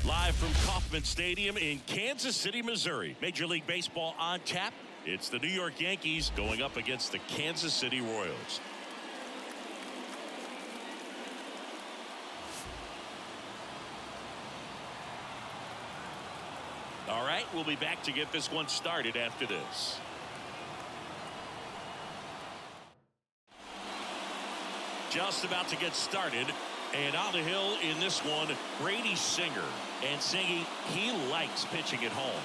Live from Kauffman Stadium in Kansas City, Missouri. Major League Baseball on tap. It's the New York Yankees going up against the Kansas City Royals. All right, we'll be back to get this one started after this. Just about to get started. And on the hill in this one, Brady Singer. And Singy, he likes pitching at home.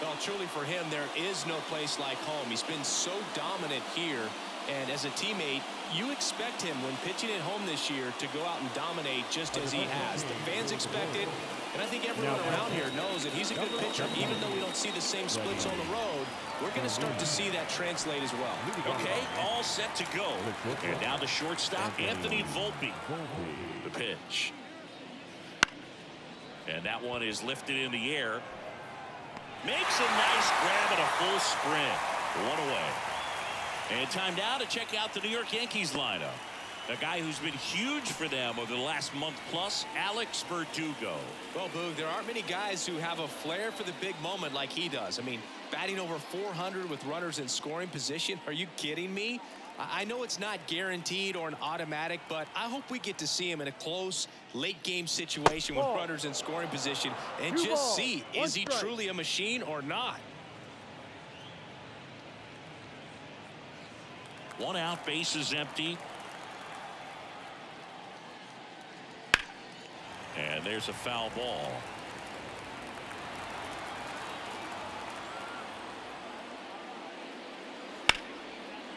Well, truly for him, there is no place like home. He's been so dominant here. And as a teammate, you expect him when pitching at home this year to go out and dominate just as he has. The fans expect it. And I think everyone around here knows that he's a good pitcher. Even though we don't see the same splits on the road, we're going to start to see that translate as well. Okay, all set to go. And now the shortstop, Anthony Volpe. The pitch. And that one is lifted in the air. Makes a nice grab and a full sprint. One away. And time now to check out the New York Yankees lineup. A guy who's been huge for them over the last month plus, Alex Verdugo. Well, Boog, there aren't many guys who have a flair for the big moment like he does. I mean, batting over 400 with runners in scoring position. Are you kidding me? I know it's not guaranteed or an automatic, but I hope we get to see him in a close late game situation with runners in scoring position and just see, is he truly a machine or not? One out, base is empty. And there's a foul ball.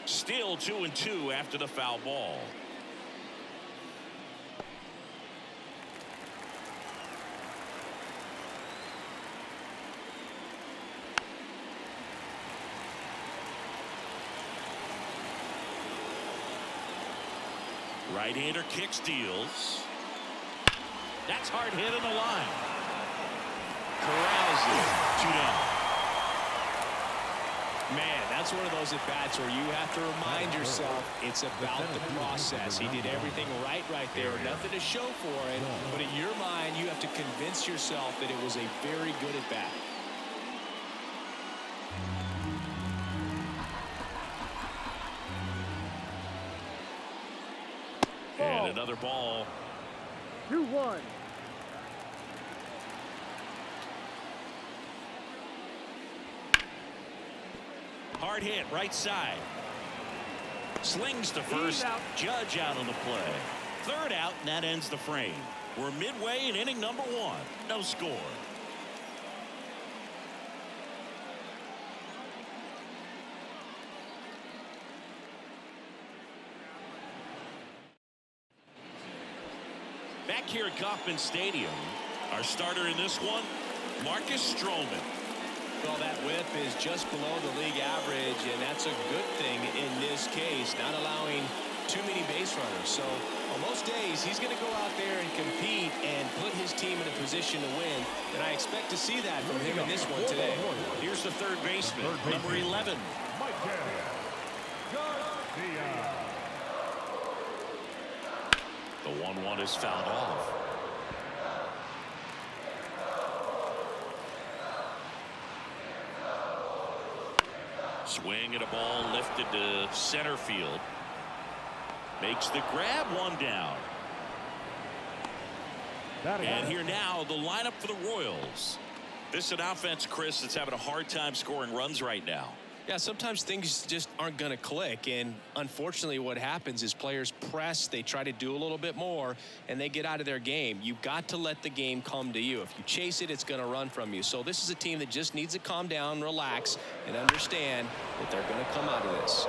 Still 2-2 after the foul ball. Right-hander kicks, deals. That's hard hit in the line. Corrals it. 2 down. Man, that's one of those at-bats where you have to remind yourself it's about the process. He did everything right there. Nothing to show for it. But in your mind, you have to convince yourself that it was a very good at-bat. And another ball. 2-1. Hard hit, right side. Slings to first. Judge out on the play. Third out, and that ends the frame. We're midway in inning number 1. No score. Back here at Kauffman Stadium, our starter in this one, Marcus Stroman. Well, that whip is just below the league average, and that's a good thing in this case, not allowing too many base runners. So on most days, he's going to go out there and compete and put his team in a position to win, and I expect to see that from him in this one today. Here's the third baseman, number 11. The 1-1 is fouled off. Swing and a ball lifted to center field. Makes the grab, 1 down. And here now, the lineup for the Royals. This is an offense, Chris, that's having a hard time scoring runs right now. Yeah, sometimes things just aren't going to click, and unfortunately what happens is players press, they try to do a little bit more, and they get out of their game. You've got to let the game come to you. If you chase it, it's going to run from you. So this is a team that just needs to calm down, relax, and understand that they're going to come out of this.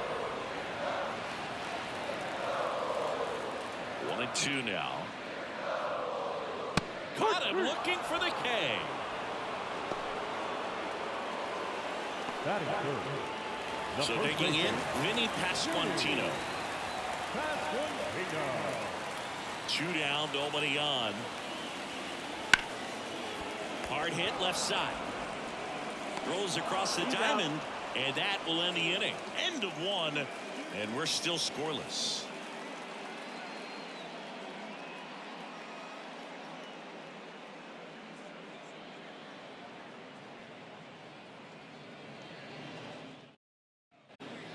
1-2 now. Caught him looking for the K. So digging in, Vinny Pasquantino. 2 down, nobody on. Hard hit left side. Rolls across the diamond, and that will end the inning. End of 1, and we're still scoreless.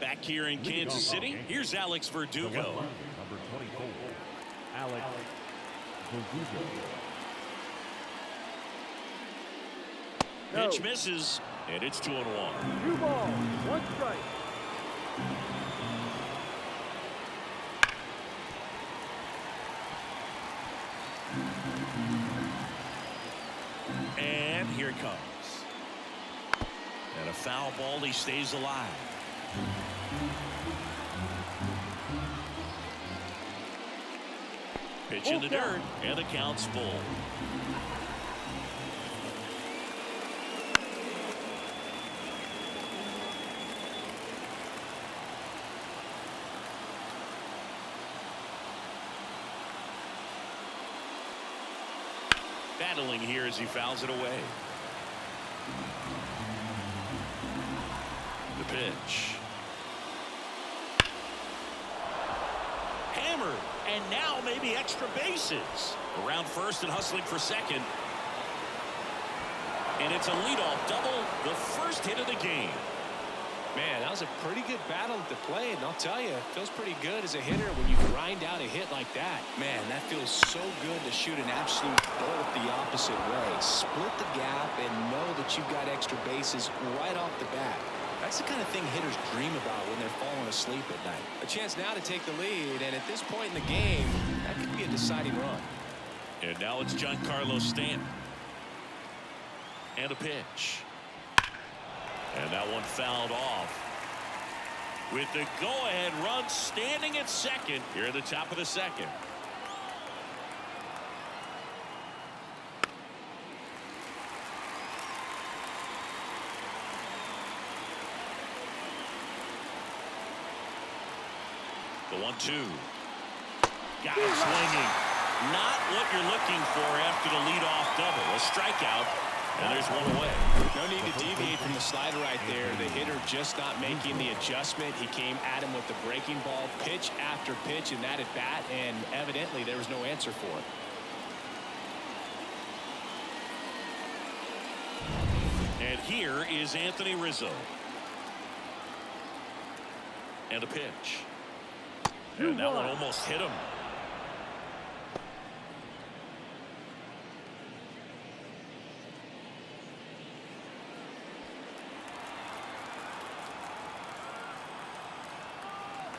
Back here in Kansas City, here's Alex Verdugo. Number 24, Alex Verdugo. Pitch misses, and it's 2-1. 2 balls, 1 strike. And here it comes. And a foul ball, he stays alive. Pitch in the dirt, and the count's full. Battling here as he fouls it away. The pitch. Hammered, and now maybe extra bases. Around first and hustling for second. And it's a leadoff double, the first hit of the game. Man, that was a pretty good battle at the plate, and I'll tell you, it feels pretty good as a hitter when you grind out a hit like that. Man, that feels so good to shoot an absolute bolt the opposite way. Split the gap and know that you've got extra bases right off the bat. That's the kind of thing hitters dream about when they're falling asleep at night. A chance now to take the lead, and at this point in the game, that could be a deciding run. And now it's Giancarlo Stanton. And a pitch. And that one fouled off. With the go-ahead run standing at second here at the top of the second. The 1-2. Got it swinging. Not what you're looking for after the leadoff double. A strikeout. And there's one away. No need to deviate from the slider right there. The hitter just not making the adjustment. He came at him with the breaking ball pitch after pitch in that at bat, and evidently there was no answer for it. And here is Anthony Rizzo. And a pitch. And that one almost hit him.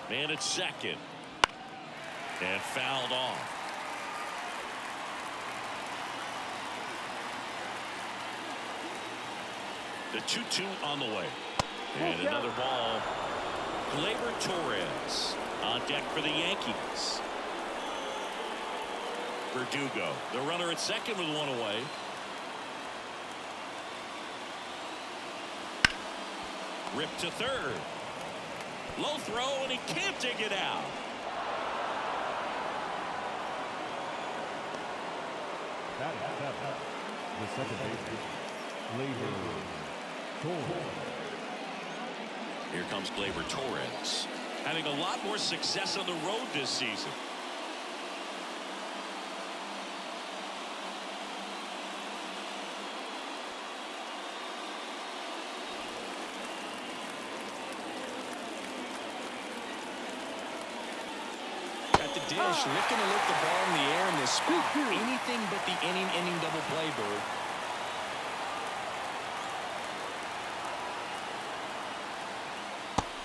Man at second. And fouled off. The 2-2 on the way. And another ball. Gleyber Torres on deck for the Yankees. Verdugo, the runner at second with one away. Ripped to third. Low throw, and he can't dig it out. The second baseman, Gleyber Torres. Here comes Gleyber Torres, having a lot more success on the road this season. Dish looking to lift the ball in the air in this spot. Anything but the inning double play, Bird.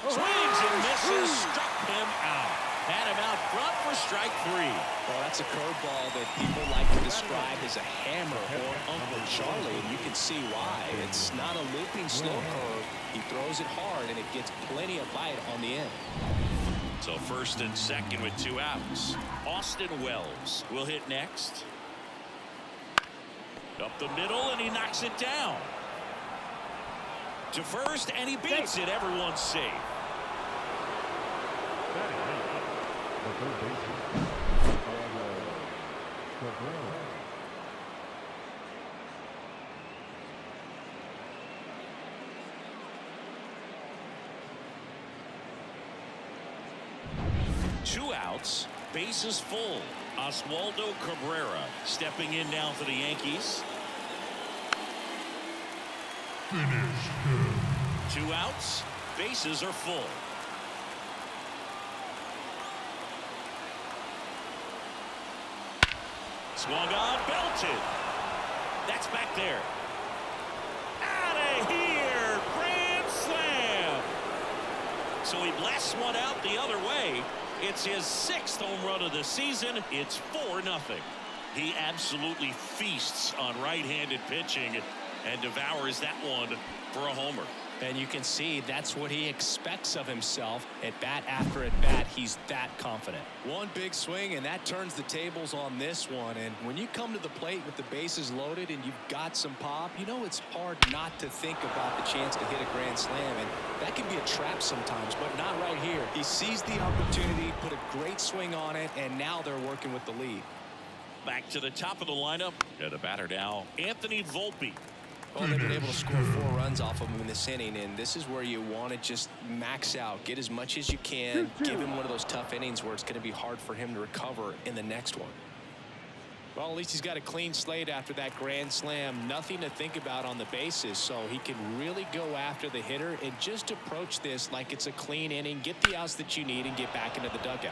Swings and misses, struck him out. Had him out front for strike 3. Well, that's a curveball that people like to describe as a hammer or Uncle Charlie, and you can see why. It's not a looping slow curve. He throws it hard, and it gets plenty of bite on the end. So first and second with 2 outs. Austin Wells will hit next. Up the middle, and he knocks it down. To first, and he beats it. Everyone's safe. The third baseman, Cabrera. Two outs, bases full. Oswaldo Cabrera stepping in now for the Yankees. Two outs, bases are full. Swung on, belted. That's back there. Out of here. Grand slam. So he blasts one out the other way. It's his 6th home run of the season. It's 4-0. He absolutely feasts on right-handed pitching and devours that one for a homer. And you can see that's what he expects of himself. At bat after at bat, he's that confident. One big swing, and that turns the tables on this one. And when you come to the plate with the bases loaded and you've got some pop, you know it's hard not to think about the chance to hit a grand slam. And that can be a trap sometimes, but not right here. He sees the opportunity, put a great swing on it, and now they're working with the lead. Back to the top of the lineup. And the batter now, Anthony Volpe. Well, they've been able to score 4 runs off of him in this inning, and this is where you want to just max out, get as much as you can, give him one of those tough innings where it's going to be hard for him to recover in the next one. Well, at least he's got a clean slate after that grand slam. Nothing to think about on the bases, so he can really go after the hitter and just approach this like it's a clean inning, get the outs that you need, and get back into the dugout.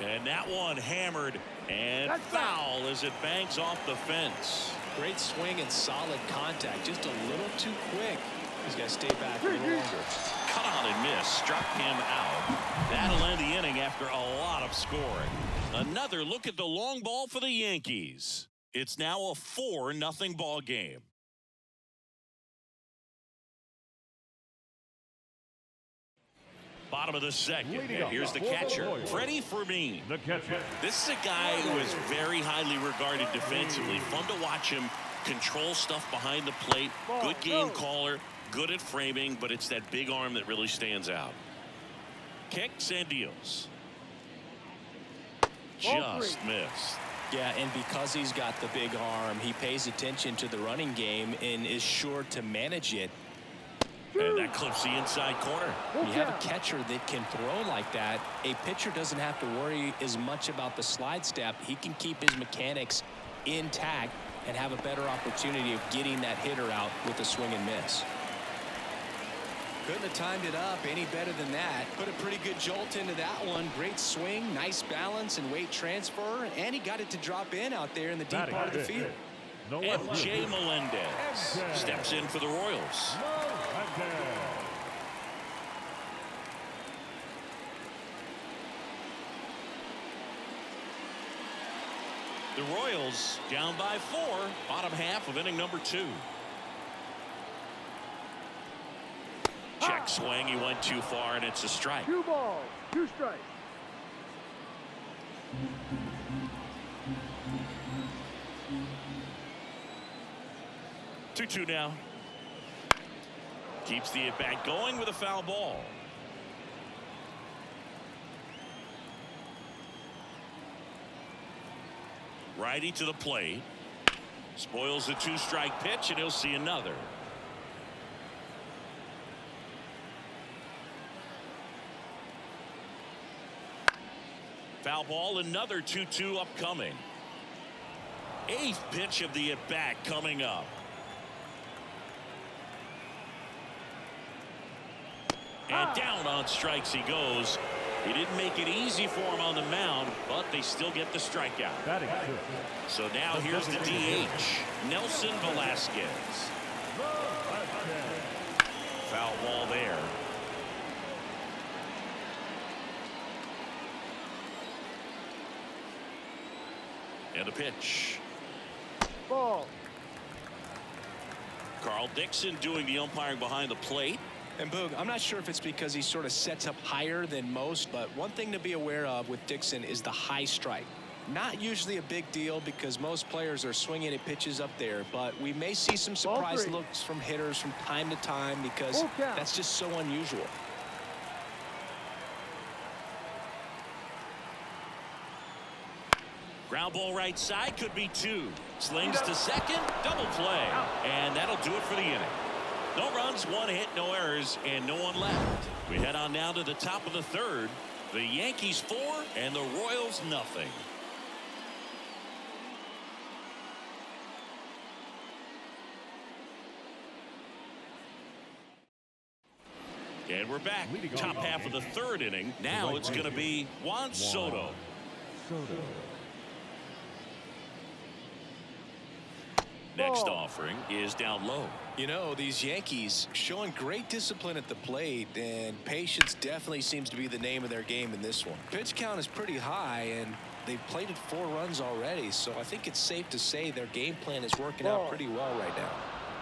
And that one hammered and foul as it bangs off the fence. Great swing and solid contact. Just a little too quick. He's got to stay back a little longer. Cut on and miss. Struck him out. That'll end the inning after a lot of scoring. Another look at the long ball for the Yankees. It's now a 4-0 ball game. Bottom of the second. And here's the catcher, Freddie Fermin. The catcher. This is a guy who is very highly regarded defensively. Fun to watch him control stuff behind the plate. Good game caller, good at framing, but it's that big arm that really stands out. Kicks and deals. Just missed. Yeah, and because he's got the big arm, he pays attention to the running game and is sure to manage it. And that clips the inside corner. When you have a catcher that can throw like that, a pitcher doesn't have to worry as much about the slide step. He can keep his mechanics intact and have a better opportunity of getting that hitter out with a swing and miss. Couldn't have timed it up any better than that. Put a pretty good jolt into that one. Great swing, nice balance and weight transfer, and he got it to drop in out there in the deep part of the field. And Jay Melendez steps in for the Royals. The Royals down by 4, bottom half of inning number 2. Check swing, he went too far, and it's a strike. 2 balls, 2 strikes. Two now. Keeps the at-bat going with a foul ball. Righty to the plate. Spoils the 2-strike pitch, and he'll see another. Foul ball, another 2-2 upcoming. 8th pitch of the at-bat coming up. And down on strikes he goes. He didn't make it easy for him on the mound, but they still get the strikeout. So now here's the DH, Nelson Velasquez. Foul ball there. And a pitch. Ball. Carl Dixon doing the umpiring behind the plate. And Boog, I'm not sure if it's because he sort of sets up higher than most, but one thing to be aware of with Dixon is the high strike. Not usually a big deal because most players are swinging at pitches up there, but we may see some surprise looks from hitters from time to time because that's just so unusual. Ground ball right side, could be 2. Slings to second, double play. And that'll do it for the inning. No runs, 1 hit, no errors, and no one left. We head on now to the top of the 3rd. The Yankees 4 and the Royals nothing. And we're back. Top half of the 3rd inning. Now it's going to be Juan Soto. Next Ball. offering is down low. You know, these Yankees showing great discipline at the plate, and patience definitely seems to be the name of their game in this one. Pitch count is pretty high, and they've plated 4 runs already, so I think it's safe to say their game plan is working out pretty well right now.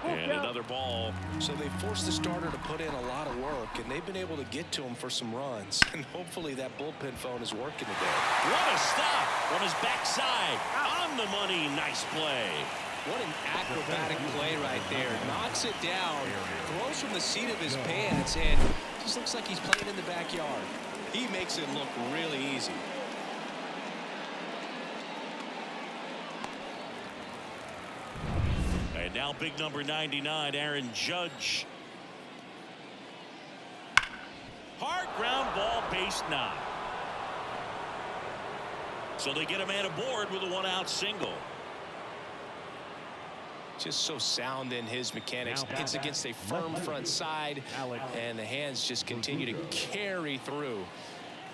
And another ball. So they forced the starter to put in a lot of work, and they've been able to get to him for some runs. And hopefully that bullpen phone is working today. What a stop from his backside. On the money. Nice play. What an acrobatic play right there. Knocks it down, throws from the seat of his pants, and just looks like he's playing in the backyard. He makes it look really easy. And now big number 99, Aaron Judge. Hard ground ball, base 9. So they get a man aboard with a 1-out single. Just so sound in his mechanics. Hits against a firm front side, and the hands just continue to carry through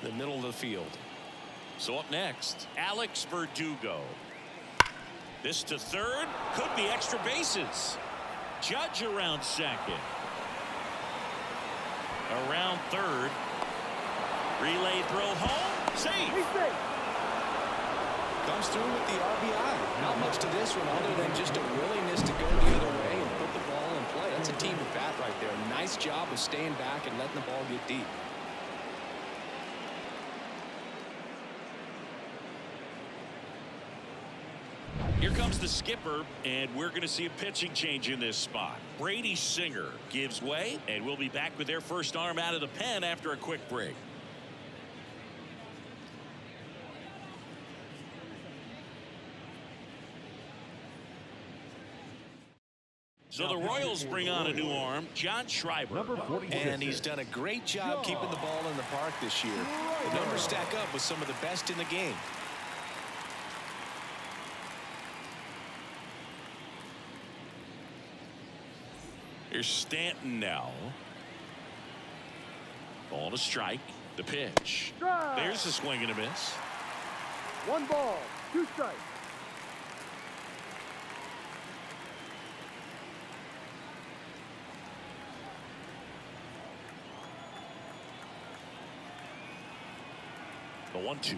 the middle of the field. So up next, Alex Verdugo. This to third. Could be extra bases. Judge around second. Around third. Relay throw home. He's Safe. safe. Comes through with the RBI. Not much to this one other than just a willingness to go the other way and put the ball in play. That's a team at bat right there. Nice job of staying back and letting the ball get deep. Here comes the skipper, and we're going to see a pitching change in this spot. Brady Singer gives way, and we'll be back with their first arm out of the pen after a quick break. So the Royals bring on a new arm, John Schreiber. And he's done a great job keeping the ball in the park this year. The numbers stack up with some of the best in the game. Here's Stanton now. Ball to strike. The pitch. Strike. There's a swing and a miss. 1 ball, 2 strikes. The 1-2.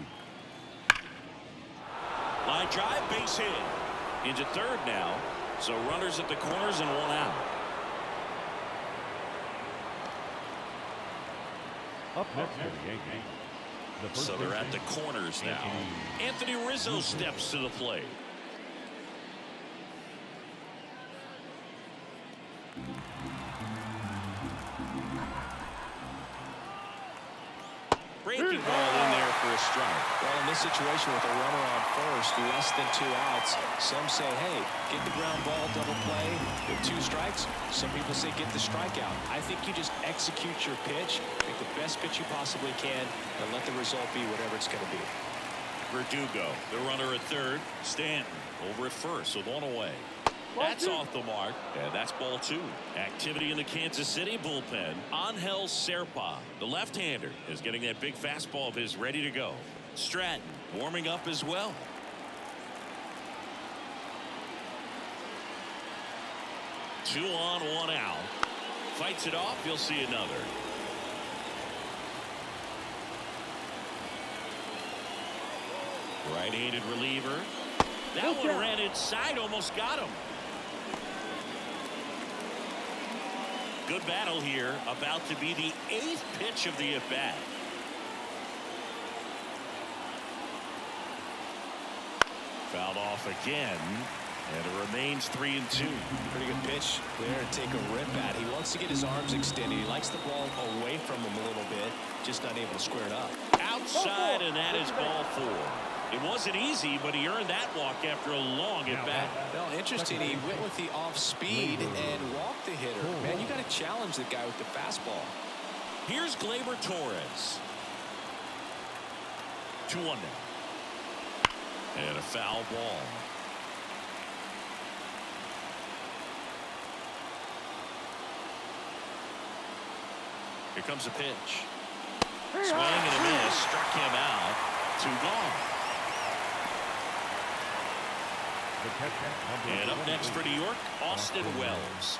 Line drive, base hit. Into third now. So runners at the corners and 1 out. Up next for the Yankees. So they're at the corners now. Anthony Rizzo steps to the plate. Breaking ball in there for a strike. Well, in this situation with a runner on first, less than 2 outs, some say, hey, get the ground ball, double play with 2 strikes. Some people say get the strikeout. I think you just execute your pitch, make the best pitch you possibly can, and let the result be whatever it's going to be. Verdugo, the runner at third. Stanton over at first with 1 away. That's off the mark, and that's ball 2. Activity in the Kansas City bullpen. Angel Serpa, the left-hander, is getting that big fastball of his ready to go. Stratton warming up as well. Two on, 1 out. Fights it off. You'll see another. Right-handed reliever. That one ran inside, almost got him. Good battle here, about to be the 8th pitch of the at-bat. Fouled off again, and it remains 3-2. Pretty good pitch there to take a rip at. He wants to get his arms extended. He likes the ball away from him a little bit, just not able to square it up. Outside, and that is ball 4. It wasn't easy, but he earned that walk after a long at-bat. Well, interesting. He went with the off-speed and walked the hitter. Man, you got to challenge the guy with the fastball. Here's Gleyber Torres. 2-1 now. And a foul ball. Here comes a pitch. Swing and a miss. Struck him out. 2 gone. And up next for New York, Austin Wells.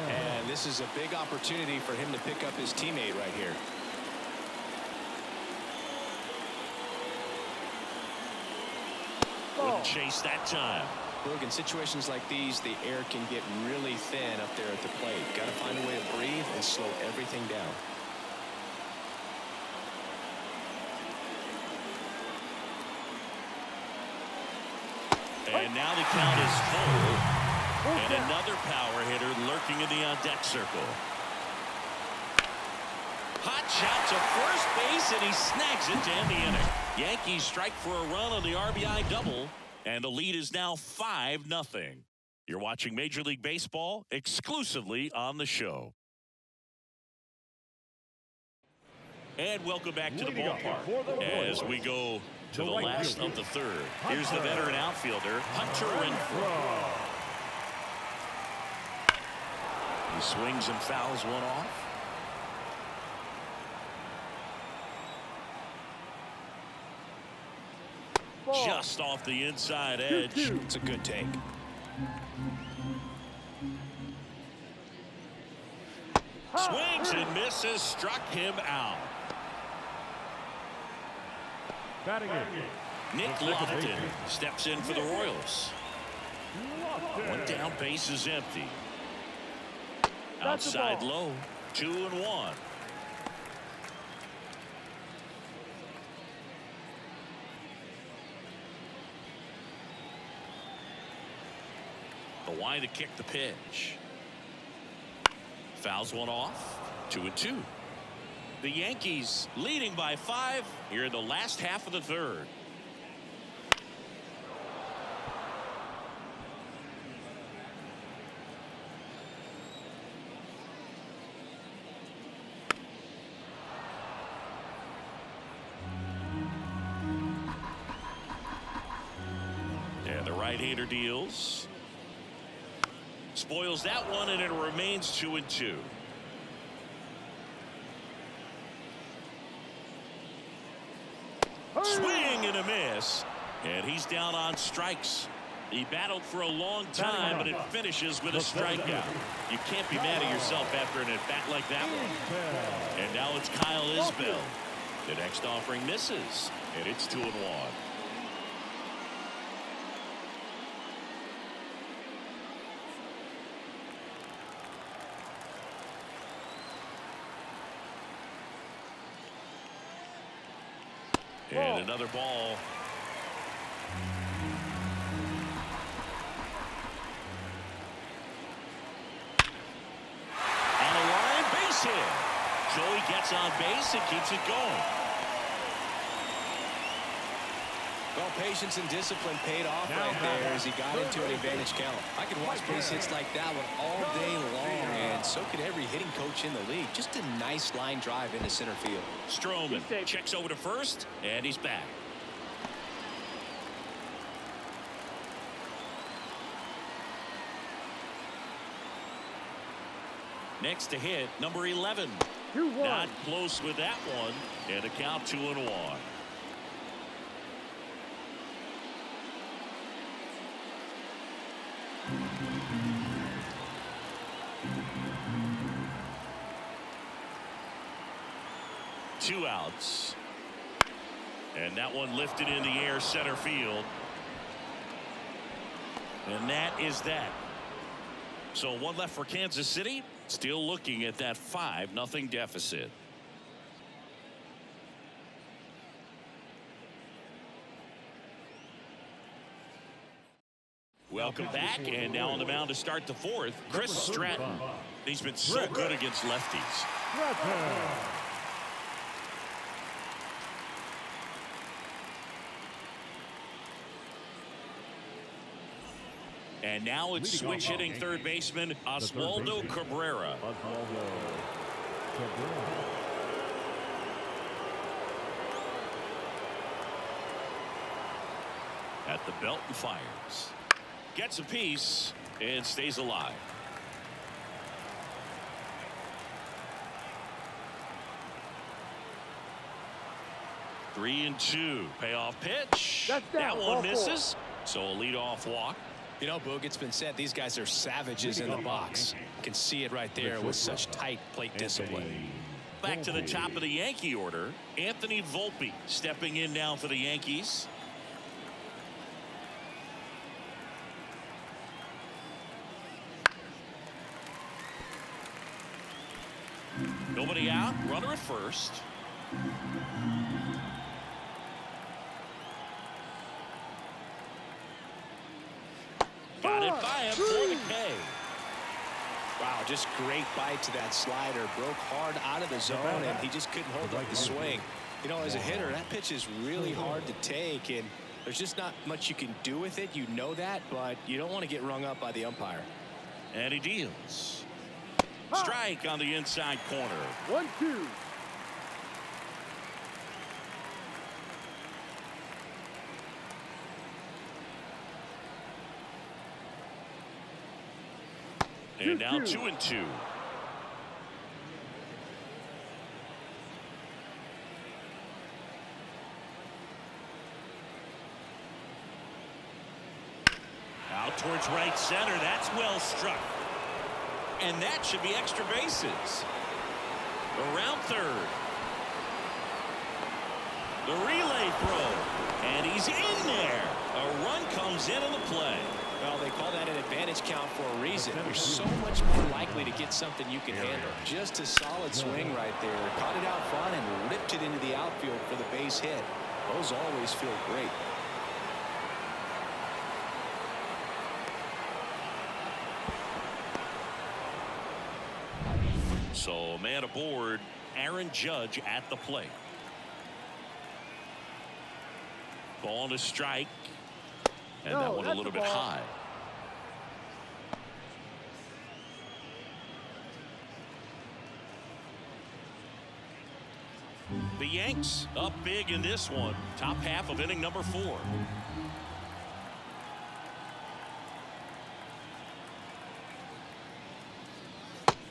And this is a big opportunity for him to pick up his teammate right here. Wouldn't chase that time. Look, in situations like these, the air can get really thin up there at the plate. Got to find a way to breathe and slow everything down. And now the count is full. And another power hitter lurking in the on-deck circle. Hot shot to first base, and he snags it to end the inning. Yankees strike for a run on the RBI double, and the lead is now 5-0. You're watching Major League Baseball exclusively on the show. And welcome back to the ballpark as we go to the last of the third. Here's the veteran outfielder, Hunter Renfroe. He swings and fouls one off. Just off the inside edge. It's a good take. Swings and misses, struck him out. Batting in. Nick Lofton steps in for the Royals. One down, base is empty. Outside low, 2-1. The wide to kick the pitch. Fouls one off. 2-2. The Yankees leading by 5 here in the last half of the third. And the right-hander deals. Spoils that one, and it remains 2-2. Swing and a miss, and he's down on strikes. He battled for a long time, but it finishes with a strikeout. You can't be mad at yourself after an at-bat like that one. And now it's Kyle Isbell. The next offering misses, and it's 2-1. And another ball. On the line, base hit. Joey gets on base and keeps it going. Well, patience and discipline paid off right there as he got into an advantage count. I could watch base hits like that one all day long, and so could every hitting coach in the league. Just a nice line drive into center field. Stroman checks over to first, and he's back. Next to hit, number 11. 2-1. Not close with that one, and a count 2-1. Two outs. And that one lifted in the air center field. And that is that. So one left for Kansas City. Still looking at that 5-0 deficit. Welcome back, and now on the mound to start the fourth, Chris Stratton. He's been so good against lefties. And now it's switch hitting third baseman Oswaldo Cabrera. At the belt and fires. Gets a piece and stays alive. Three and two. Payoff pitch. That's down. That one misses. So a leadoff walk. You know, Boog, it's been said these guys are savages in the box. You can see it right there with such tight plate discipline. Back to the top of the Yankee order, Anthony Volpe stepping in now for the Yankees. Nobody out, runner at first. Got it by him for the K. Wow, just great bite to that slider. Broke hard out of the zone, and he just couldn't hold up the swing. You know, as a hitter, that pitch is really hard to take, and there's just not much you can do with it. You know that, but you don't want to get rung up by the umpire. And he deals. Strike on the inside corner. 1-2. And now 2-2. Out towards right center. That's well struck. And that should be extra bases. Around third. The relay throw. And he's in there. A run comes in on the play. Well, they call that an advantage count for a reason. You're so much more likely to get something you can handle. Just a solid swing right there. Caught it out front and ripped it into the outfield for the base hit. Those always feel great. So, man aboard, Aaron Judge at the plate. Ball to strike. And that one a little bit high. The Yanks up big in this one. Top half of inning number 4.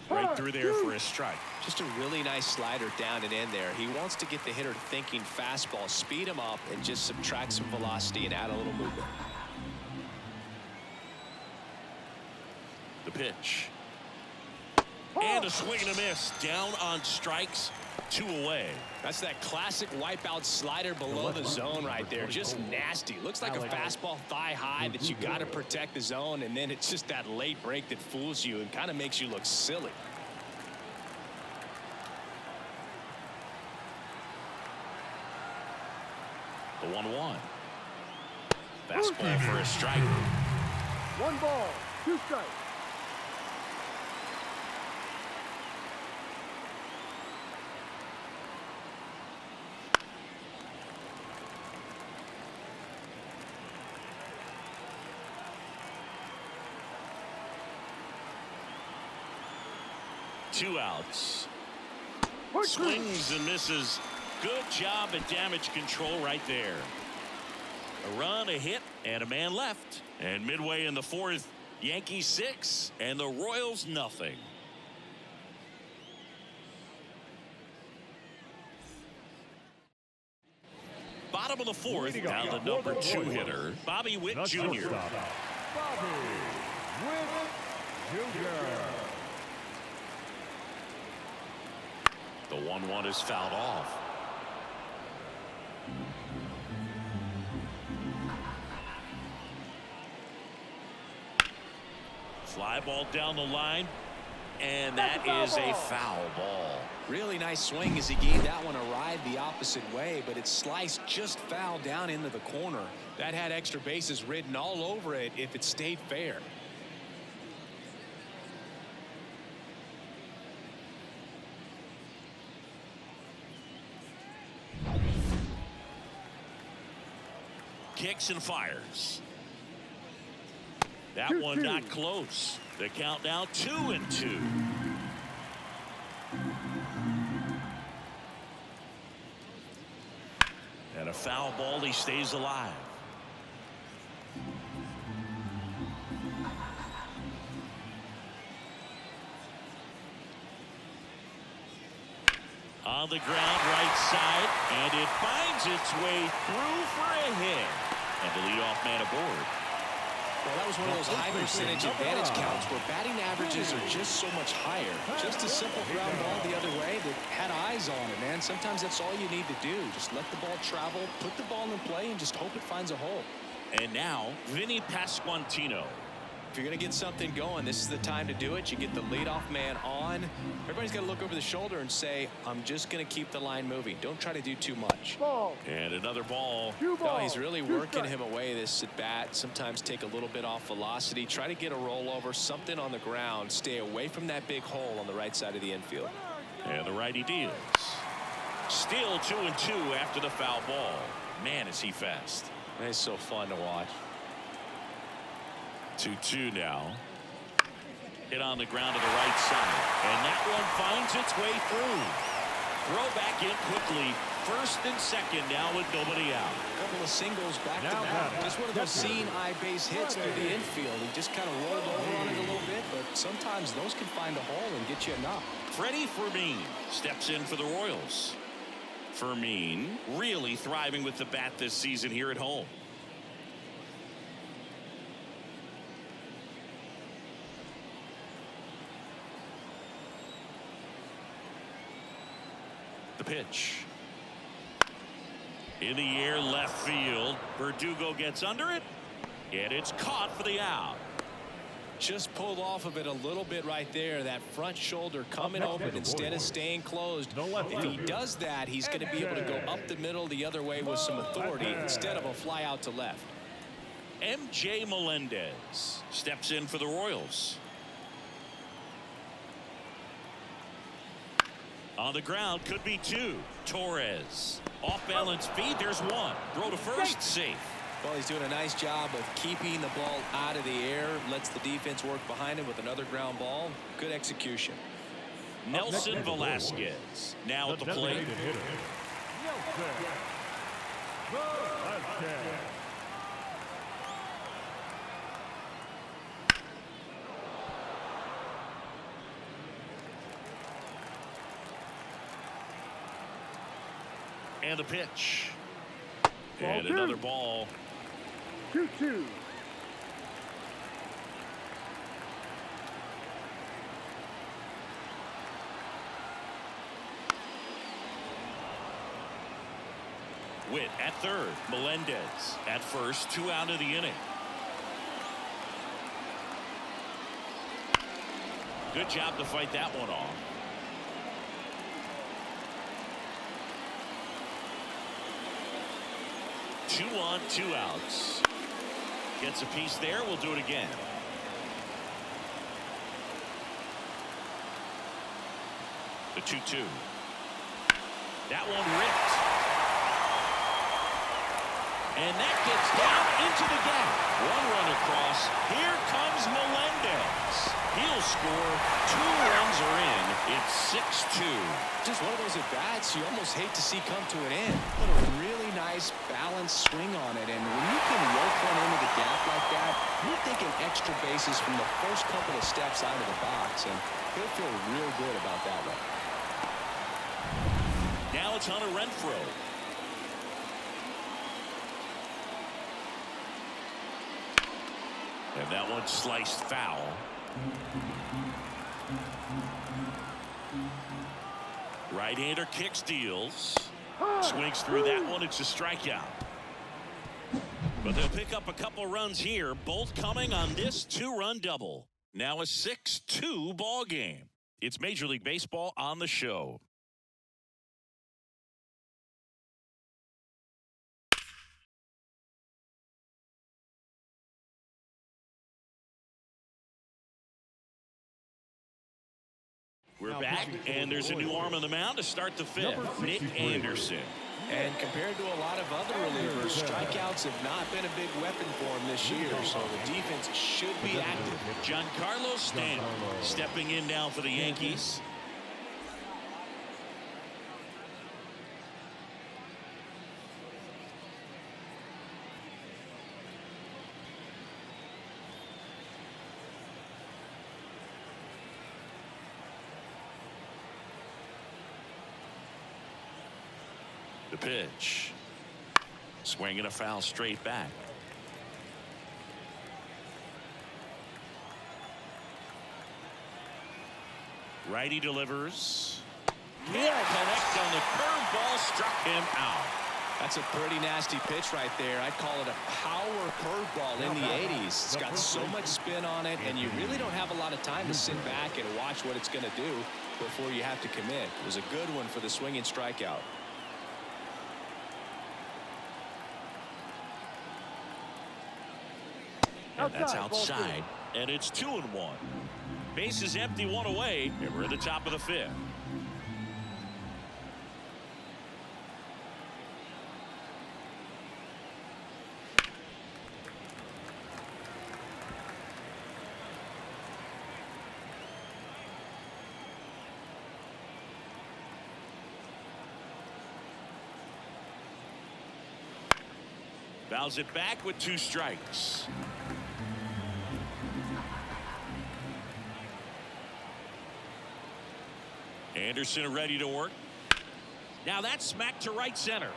Right through there for a strike. Just a really nice slider down and in there. He wants to get the hitter thinking fastball, speed him up, and just subtract some velocity and add a little movement. The pitch. And a swing and a miss. Down on strikes. 2 away. That's that classic wipeout slider below the zone right there. Just nasty. Looks like a fastball thigh high that you got to protect the zone, and then it's just that late break that fools you and kind of makes you look silly. The 1-1. Fastball for a strike. 1 ball, 2 strikes. Two outs. Swings and misses. Good job at damage control right there. A run, a hit, and a man left. And midway in the 4th, Yankees 6 and the Royals nothing. Bottom of the 4th, down the number 2 hitter, Bobby Witt Jr. Bobby Witt Jr. The 1-1 is fouled off. Fly ball down the line, and that is a foul ball. Really nice swing as he gave that one a ride the opposite way, but it sliced just foul down into the corner. That had extra bases written all over it if it stayed fair. Kicks and fires. That one not close. The count now 2-2. And a foul ball. He stays alive. On the ground, right side, and it finds its way through for a hit. And the leadoff man aboard. Well, that was one of those high percentage advantage counts where batting averages are just so much higher. Just a simple ground ball the other way that had eyes on it, man. Sometimes that's all you need to do. Just let the ball travel, put the ball in play, and just hope it finds a hole. And now, Vinny Pasquantino. If you're going to get something going, this is the time to do it. You get the leadoff man on. Everybody's got to look over the shoulder and say, I'm just going to keep the line moving. Don't try to do too much. Ball. And another ball. No, he's really working him away this at bat. Sometimes take a little bit off velocity. Try to get a rollover, something on the ground. Stay away from that big hole on the right side of the infield. And the righty deals. Still 2-2 after the foul ball. Man, is he fast. It's so fun to watch. 2-2 now. Hit on the ground to the right side. And that one finds its way through. Throw back in quickly. First and second now with nobody out. A couple of singles back to back. Just one of those seeing eye base hits through the infield. He just kind of rolled over on it a little bit, but sometimes those can find a hole and get you enough. Freddie Fermin steps in for the Royals. Fermin really thriving with the bat this season here at home. The pitch. In the air, left field. Verdugo gets under it, and it's caught for the out. Just pulled off of it a little bit right there. That front shoulder coming open instead of staying closed. If he does that, he's going to be able to go up the middle the other way with some authority instead of a fly out to left. MJ Melendez steps in for the Royals. On the ground, could be two. Torres. Off balance feed, there's one. Throw to first, safe. Well, he's doing a nice job of keeping the ball out of the air. Lets the defense work behind him with another ground ball. Good execution. Nelson Velasquez now at the plate. And the pitch. And another ball. 2-2. Witt at third. Melendez at first. 2 out of the inning. Good job to fight that one off. Two on, 2 outs. Gets a piece there. We'll do it again. The 2-2. That one ripped. And that gets down into the gap. 1 run across. Here comes Melendez. He'll score. 2 runs are in. It's 6-2. Just one of those at-bats you almost hate to see come to an end. Put a really nice balanced swing on it, and when you can work one into the gap like that, you're thinking extra bases from the first couple of steps out of the box, and he'll feel real good about that one. Now it's Hunter Renfroe. And that one sliced foul. Right-hander kicks, deals. Swings through that one. It's a strikeout. But they'll pick up a couple runs here, both coming on this 2-run double. Now a 6-2 ball game. It's Major League Baseball on the show. We're back, and there's a new arm on the mound to start the 5th, Nick Anderson. And compared to a lot of other relievers, strikeouts have not been a big weapon for him this year, so the defense should be active. Giancarlo Stanton stepping in now for the Yankees. The pitch. Swinging a foul straight back. Righty delivers. Can't connect on the curveball, struck him out. That's a pretty nasty pitch right there. I'd call it a power curveball in the 80s. It's got so much spin on it, and you really don't have a lot of time to sit back and watch what it's going to do before you have to commit. It was a good one for the swinging strikeout. And that's outside, and it's 2-1. Base is empty, one away, and we're at the top of the 5th. Fouls it back with 2 strikes. Anderson ready to work. Now that's smacked to right center.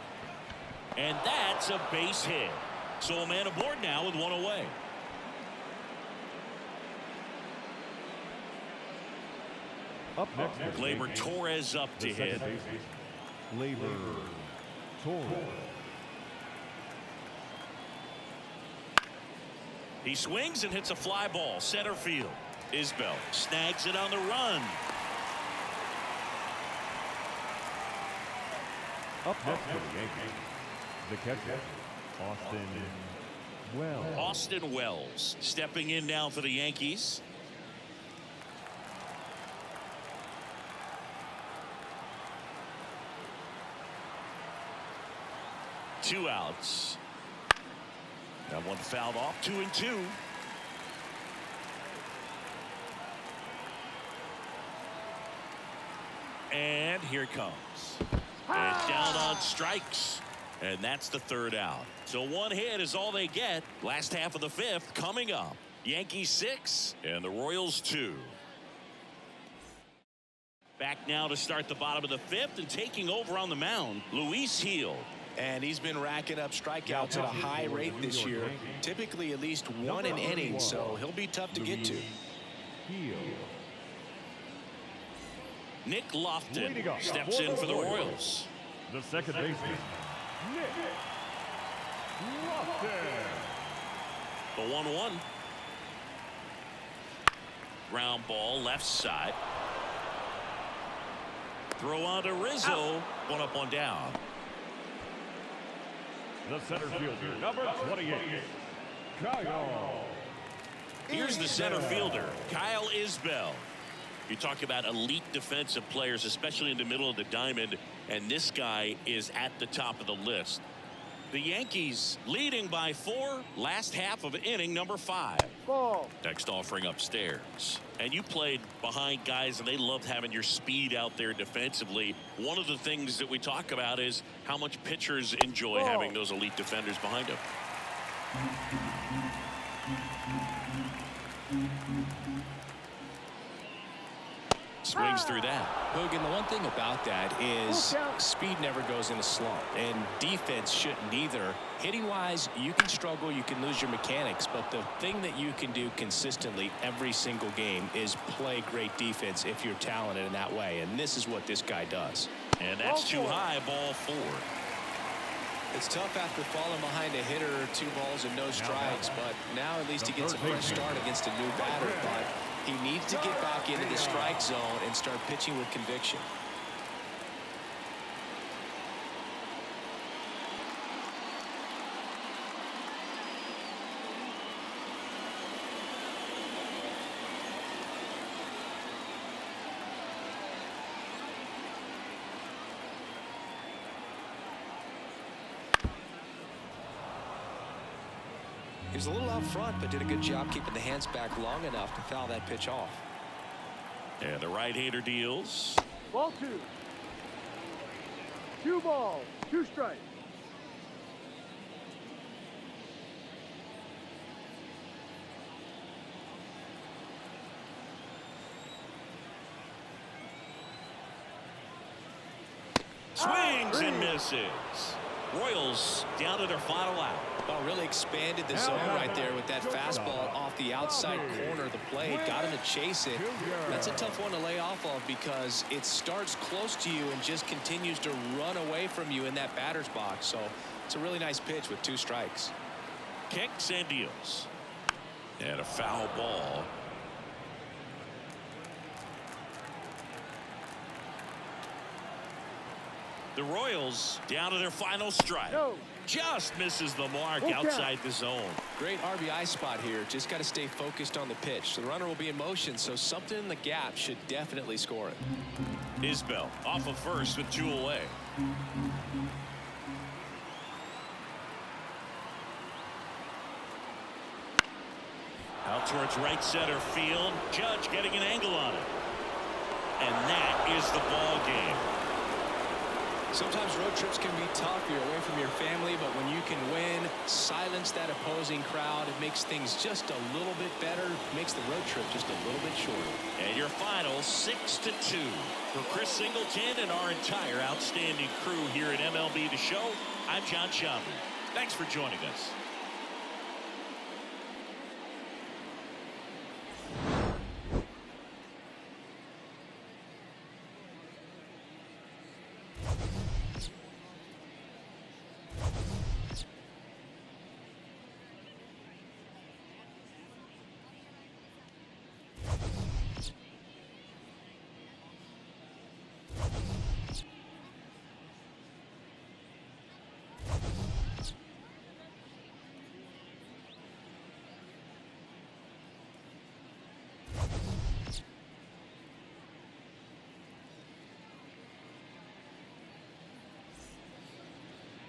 And that's a base hit. So a man aboard now with 1 away. Up next, Gleyber Torres up to hit. Gleyber Torres. He swings and hits a fly ball center field. Isbell snags it on the run. Up next for the Yankees, the catcher, Austin Wells. Austin Wells stepping in now for the Yankees. Two outs. That one fouled off. 2-2. And here it comes. And down on strikes. And that's the 3rd out. So 1 hit is all they get. Last half of the 5th coming up. Yankees 6 and the Royals 2. Back now to start the bottom of the 5th and taking over on the mound, Luis Gil. And he's been racking up strikeouts at a high rate this year, typically at least 1 an inning, so he'll be tough to get to. Nick Lofton steps in for the Royals. The second baseman, Nick Lofton. The 1-1. Ground ball left side. Throw on to Rizzo. 1 up, 1 down. The center fielder, number 28, Kyle. Here's the center fielder, Kyle Isbell. You talk about elite defensive players, especially in the middle of the diamond, and this guy is at the top of the list. The Yankees leading by 4, last half of inning number 5. Ball. Next offering upstairs. And you played behind guys, and they loved having your speed out there defensively. One of the things that we talk about is how much pitchers enjoy having those elite defenders behind them. Swings through that. Hogan, the one thing about that is speed never goes in a slump, and defense shouldn't either. Hitting wise, you can struggle, you can lose your mechanics, but the thing that you can do consistently every single game is play great defense if you're talented in that way, and this is what this guy does. And that's too high, ball 4. It's tough after falling behind a hitter, 2 balls and no strikes, but now at least he gets a fresh start against a new batter. But he needs to get back into the strike zone and start pitching with conviction. He was a little out front, but did a good job keeping the hands back long enough to foul that pitch off. And the right-hander deals. Ball 2. 2 balls, 2 strikes. Swings and misses. Royals down to their final out. Oh, really expanded the zone right there with that fastball off the outside corner of the plate. Got him to chase it. That's a tough one to lay off of because it starts close to you and just continues to run away from you in that batter's box. So it's a really nice pitch with 2 strikes. Kicks and deals. And a foul ball. The Royals down to their final strike. No. Just misses the mark outside the zone. Great RBI spot here. Just got to stay focused on the pitch. The runner will be in motion, so something in the gap should definitely score it. Isbell off of first with 2 away. Out towards right center field. Judge getting an angle on it. And that is the ball game. Sometimes road trips can be tough. You're away from your family, but when you can win, silence that opposing crowd, it makes things just a little bit better, makes the road trip just a little bit shorter. And your final 6-2. For Chris Singleton and our entire outstanding crew here at MLB The Show, I'm John Schaumburg. Thanks for joining us.